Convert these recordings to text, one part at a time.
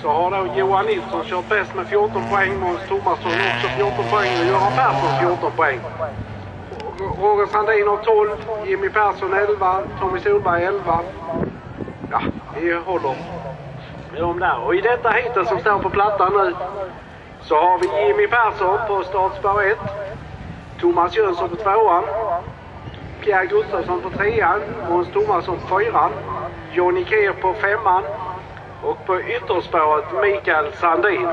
Så har då Johan Nilsson kört bäst med 14 poäng. Måns Thomasson också 14 poäng. Och Göran Persson 14 poäng. Roger Sandin har 12. Jimmy Persson 11. Tommy Solberg 11. Ja, vi håller med dem där. Och i detta hitet som står på plattan nu så har vi Jimmy Persson på startspår 1. Thomas Jönsson på 2:an. Pierre Gustafsson på 3:an. Måns Thomasson på 4:an. Johnny Keir på 5:an. Och på ytterspåret Mikael Sandin.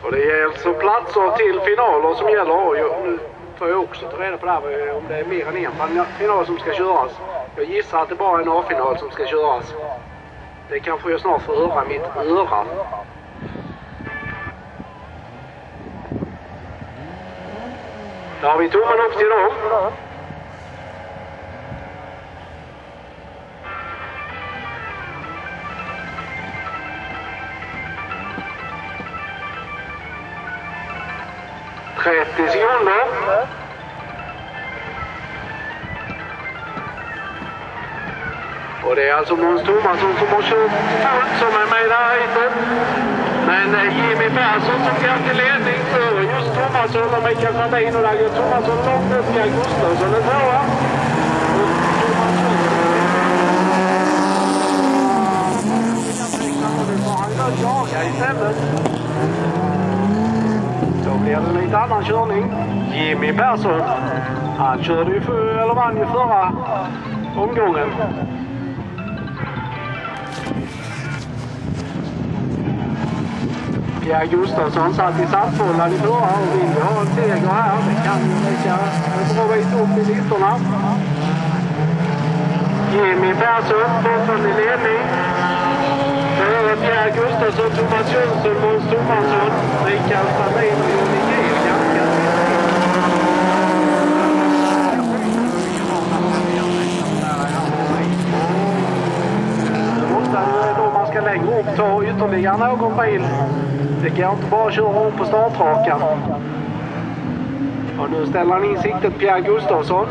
Och det är alltså platser till finaler som gäller. Och nu får jag också ta reda på det här om det är mer än en final som ska köras. Jag gissar att det bara är en A-final som ska köras. Det kanske jag snart får höra mitt öra. Där har vi tummen upp till dem. Sekunder. Och det är alltså Måns Thomasson som har kört fullt som är med där hitet. Men Jimmy Persson som går till ledning för just Thomasson och Mikael Sandin. Och där går Thomasson långt upp till Gustafsson är tvåa. Och jaga istället. Så blir det en lite annan körning. Jimmy Persson, han körde ju vann ju förra omgången. Pierre Gustafsson satt i sattbollen i förra och vill ha en seger här. Det kan ju räcka en bra bit upp i listorna. Jimmy Persson, bortom i ledning. Före Pierre Gustafsson, Thomas Jönsson, Måns Thomasson, Mikael Sandin och Johnny Keir. Nu måste då man ska längre upp ta ytterligare någon bil. Det går inte bara att köra upp på startrakan. Och nu ställer han in siktet Pierre Gustafsson.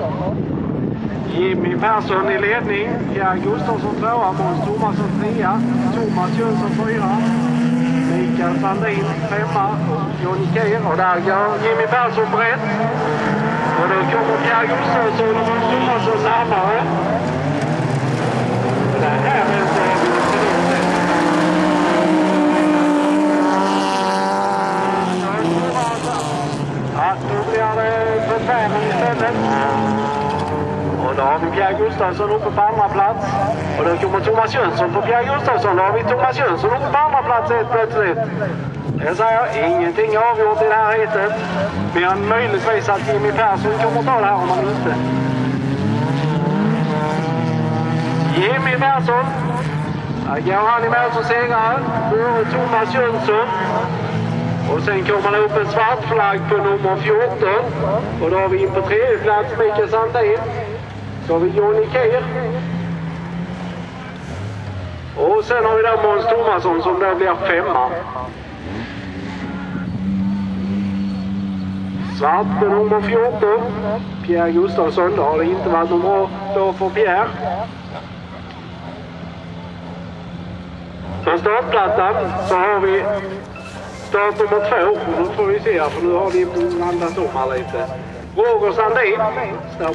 Jimmy Persson i ledning. Pierre Gustafsson 2:a. Måns Thomasson 3:a. Thomas Jönsson 4:a. Mikael Sandin 5:a. Och Johnny Keir. Och där går Jimmy Persson brett. Och då kommer Pierre Gustafsson och Måns Thomasson närmare. Och det här är så då blir det för färden istället. Och då har vi Pierre Gustafsson uppe på andra plats. Och då kommer Thomas Jönsson på Pierre Gustafsson. Då har vi Thomas Jönsson uppe på andra plats helt plötsligt. Jag säger ingenting avgjort i det här hitet. Men möjligtvis att Jimmy Persson kommer ta det här om han inte. Jimmy Persson. Här går han i mål som segrare. Före Thomas Jönsson. Och sen kommer det upp en svart flagg på nummer 14. Och då har vi in på tredje plats Mikael Sandin. Så har vi Johnny Keir. Och sen har vi där Måns Thomasson som där blir 5:a. Svart på nummer 14. Pierre Gustafsson. Då har det inte varit någon bra dag för Pierre. På startplattan så har vi start nummer 2. Nu får vi se här för nu har vi blandat om här lite. Roger Sandin står på